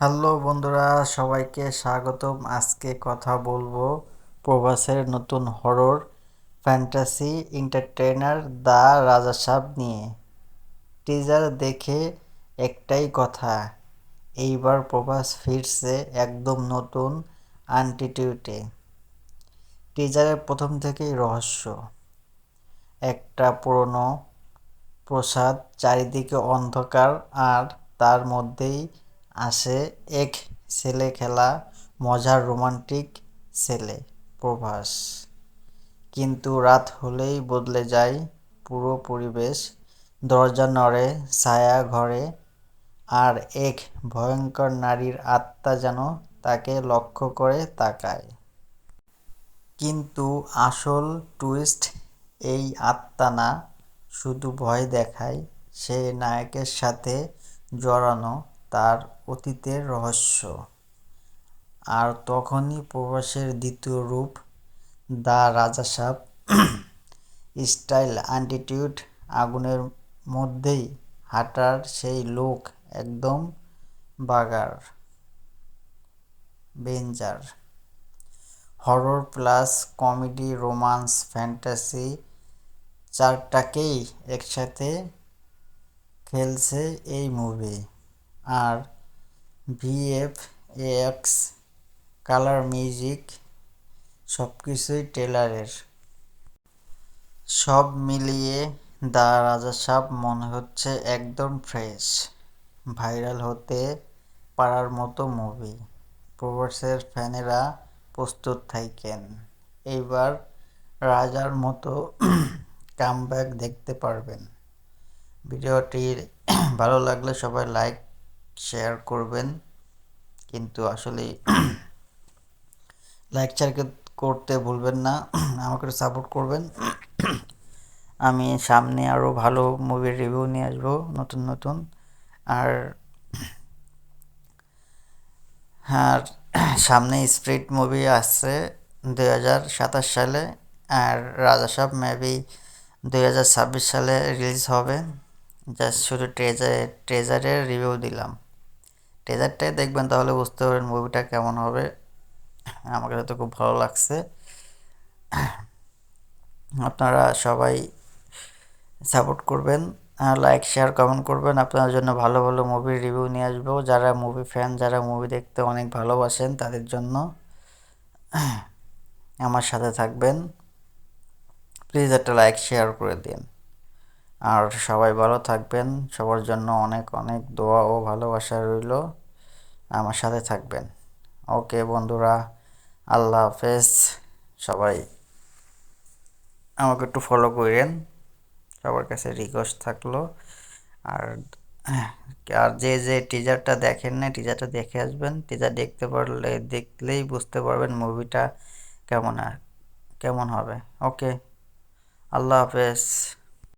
Hello বন্ধুরা, সবাইকে স্বাগতম। আজকে কথা বলবো প্রভাসের নতুন হরর ফ্যান্টাসি এন্টারটেইনার দ্য রাজাসাব নিয়ে। টিজার দেখে একটাই কথা, এইবার প্রভাস ফিরছে একদম নতুন অ্যাটিটিউডে। টিজারের প্রথম থেকেই রহস্য, একটা পুরনো প্রসাদ, চারিদিকে অন্ধকার, আর তার মধ্যেই আসে এক ছেলে খেলা মজার রোমান্টিক ছেলে প্রভাস। কিন্তু রাত হলেই বদলে যায় পুরো পরিবেশ, দরজা নড়ে, ছায়া ঘরে, আর এক ভয়ঙ্কর নারীর আত্মা যেন তাকে লক্ষ্য করে তাকায়। কিন্তু আসল টুইস্ট, এই আত্মা না শুধু ভয় দেখায়, সে নায়কের সাথে জড়ানো তার অতীতের রহস্য। আর তখনই প্রভাসের দ্বিতীয় রূপ, দ্য রাজাসাব স্টাইল অ্যাটিটিউড, আগুনের মধ্যেই হাঁটার সেই লোক, একদম বাগার danger. Horror plus comedy, romance, fantasy, চারটাকেই একসাথে খেলছে এই মুভি। আর ভিএফএক্স, কালার, মিউজিক, সবকিছুই ট্রেলারের। সব মিলিয়ে দ্য রাজাসাব মনে হচ্ছে একদম ফ্রেশ, ভাইরাল হতে পারার মতো মুভি। প্রভাসের ফ্যানেরা প্রস্তুত থাকেন, এইবার রাজার মতো কামব্যাক দেখতে পারবেন। ভিডিওটি ভালো লাগলে সবাই লাইক শেয়ার করবেন, কিন্তু আসলে লাইক শেয়ার করতে ভুলবেন না। আমাকে একটু সাপোর্ট করবেন। আমি সামনে আরও ভালো মুভির রিভিউ নিয়ে আসবো, নতুন নতুন। আর হ্যাঁ, সামনে স্প্রিট মুভি আসছে 2027 সালে, আর রাজাসাব মেবি 2026 সালে রিলিজ হবে। জাস্ট শুধু ট্রেজারের রিভিউ দিলাম। ট্রেজারটাই দেখবেন, তাহলে বুঝতে পারবেন মুভিটা কেমন হবে। আমার কাছে তো খুব ভালো লাগছে। আপনারা সবাই সাপোর্ট করবেন, লাইক শেয়ার কমেন্ট করবেন। আপনার জন্য ভালো ভালো মুভির রিভিউ নিয়ে আসবো। যারা মুভি ফ্যান, যারা মুভি দেখতে অনেক ভালোবাসেন, তাদের জন্য আমার সাথে থাকবেন। প্লিজ একটা লাইক শেয়ার করে দিন। আর সবাই ভালো থাকবেন, সবার জন্য অনেক অনেক দোয়া ও ভালোবাসা রইল। আমার সাথে থাকবেন। ওকে বন্ধুরা, আল্লাহ হাফেজ। সবাই আমাকে একটু ফলো করেন, সবার কাছে রিকোয়েস্ট থাকলো। আর আর যে যে টিজারটা দেখেন না, টিজারটা দেখে আসবেন। টিজার দেখতে পারলে, দেখলেই বুঝতে পারবেন মুভিটা কেমন কেমন হবে। ওকে, আল্লাহ হাফেজ।